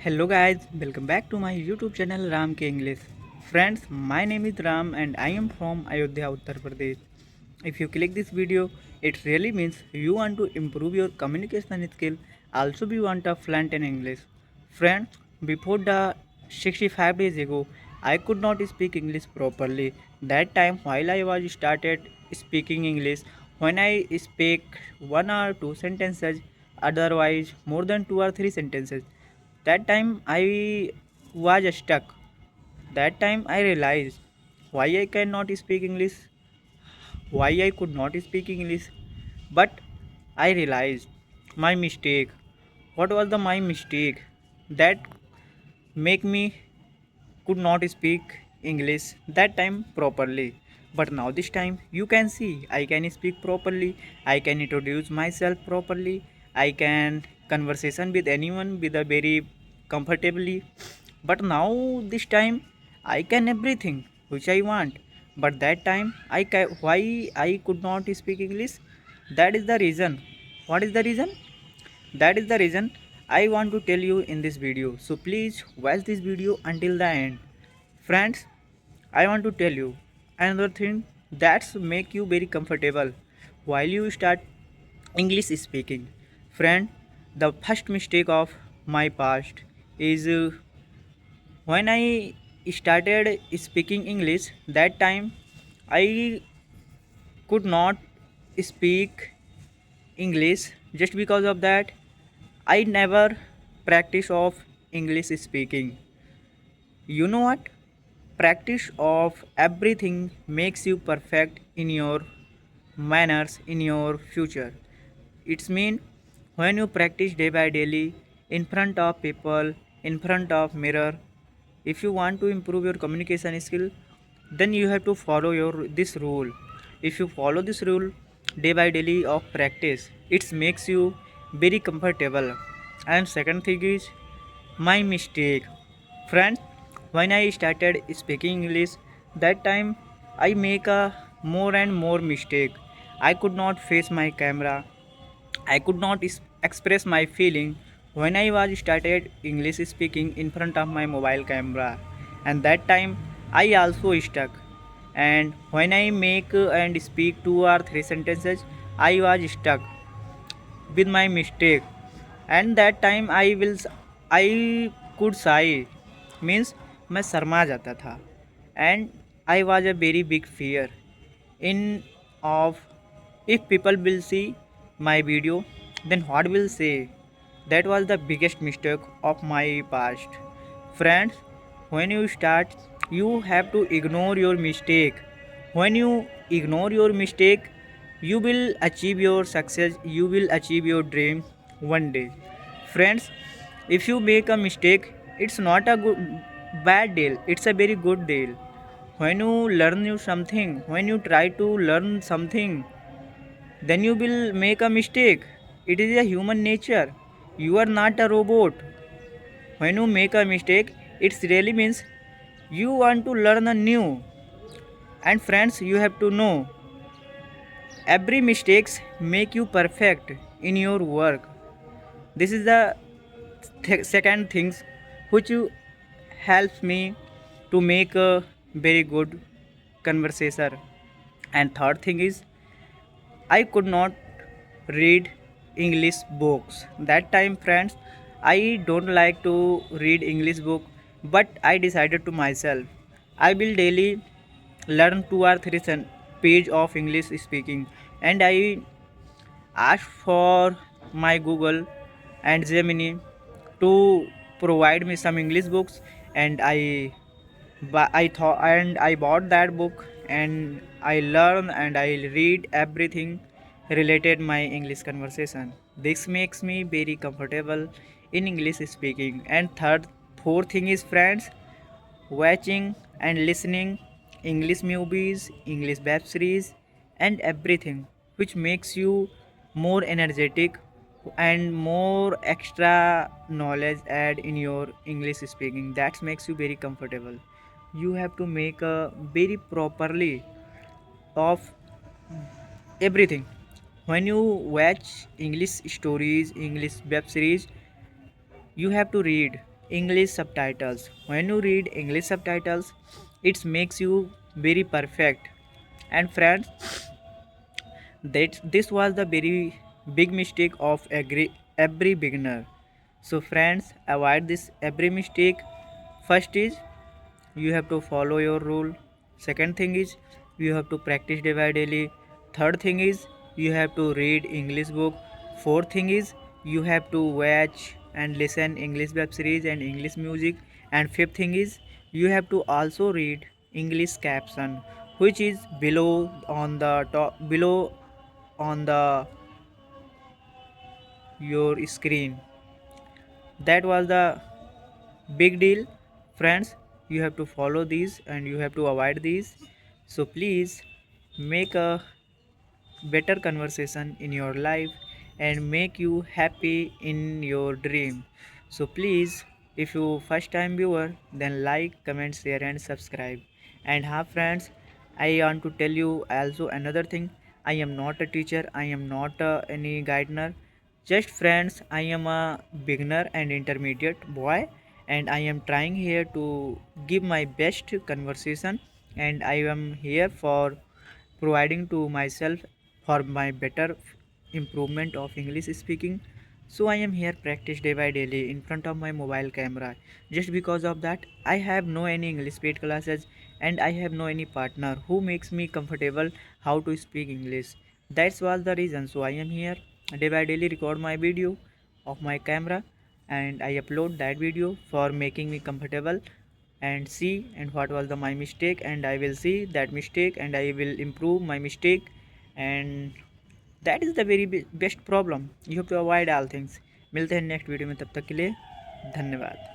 Hello guys, welcome back to my YouTube channel Ram K English. Friends, my name is Ram and I am from Ayodhya, Uttar Pradesh. If you click this video, it really means you want to improve your communication skill. Also, you want to fluent in English. Friends, before the 65 days ago, I could not speak English properly. That time, while I was started speaking English, when I speak one or two sentences, otherwise more than two or three sentences, that time I was stuck. That time I realized why I cannot speak English, why I could not speak English. But I realized my mistake. What was the my mistake that make me could not speak English that time properly? But now this time you can see I can speak properly, I can introduce myself properly, I can conversation with anyone with a very comfortably. But now this time I can everything which I want. But that time why I could not speak English? That is the reason. What is the reason? That is the reason I want to tell you in this video. So please watch this video until the end. Friends, I want to tell you another thing that's make you very comfortable while you start English speaking. Friend, the first mistake of my past is when I started speaking English, that time I could not speak English. Just because of that I never practice of English speaking. You know what? Practice of everything makes you perfect in your manners in your future. It's mean when you practice day by daily in front of people, in front of mirror, if you want to improve your communication skill, then you have to follow your this rule. If you follow this rule day by daily of practice, it makes you very comfortable. And second thing is my mistake. Friends, when I started speaking English, that time I make a more and more mistake. I could not face my camera. I could not express my feeling when I was started English speaking in front of my mobile camera, and that time I also stuck. And when I make and speak two or three sentences, I was stuck with my mistake, and that time I could sigh means मैं शर्मा जाता था, and I was a very big fear in of if people will see my video, then what will say. That was the biggest mistake of my past. Friends, when you start, you have to ignore your mistake. When you ignore your mistake, you will achieve your success, you will achieve your dream one day. Friends, if you make a mistake, it's not a good bad deal, it's a very good deal. When you learn you something, when you try to learn something, then you will make a mistake. It is a human nature. You are not a robot. When you make a mistake, it really means you want to learn a new. And friends, you have to know every mistakes make you perfect in your work. This is the second things which you helps me to make a very good conversation. And third thing is I could not read English books. That time, friends, I don't like to read English book, but I decided to myself I will daily learn two or three page of English speaking, and I asked for my Google and Gemini to provide me some English books, and I thought and I bought that book, and I learn and I read everything related my English conversation. This makes me very comfortable in English speaking. And fourth thing is, friends, watching and listening English movies, English web series, and everything which makes you more energetic and more extra knowledge add in your English speaking. That makes you very comfortable. You have to make a very properly of everything. When you watch English stories, English web series, you have to read English subtitles. When you read English subtitles, it makes you very perfect. And friends, that this was the very big mistake of every beginner. So friends, avoid this every mistake. First is you have to follow your rule. Second thing is you have to practice day by daily. Third thing is you have to read English book. Fourth thing is you have to watch and listen English web series and English music. And fifth thing is you have to also read English caption, which is below on the top, below on the your screen. That was the big deal. Friends, you have to follow these and you have to avoid these. So please make a better conversation in your life and make you happy in your dream. So please, if you first time viewer, then like, comment, share and subscribe. And have friends, I want to tell you also another thing. I am not a teacher, I am not any guidener. Just friends, I am a beginner and intermediate boy, and I am trying here to give my best conversation, and I am here for providing to myself for my better improvement of English speaking. So I am here practice day by daily in front of my mobile camera. Just because of that, I have no any English paid classes, and I have no any partner who makes me comfortable how to speak English. That's was the reason. So I am here day by daily record my video of my camera, and I upload that video for making me comfortable and see and what was the my mistake, and I will see that mistake and I will improve my mistake. And that is the very best problem. You have to avoid all things. मिलते हैं next video में, तब तक के लिए धन्यवाद.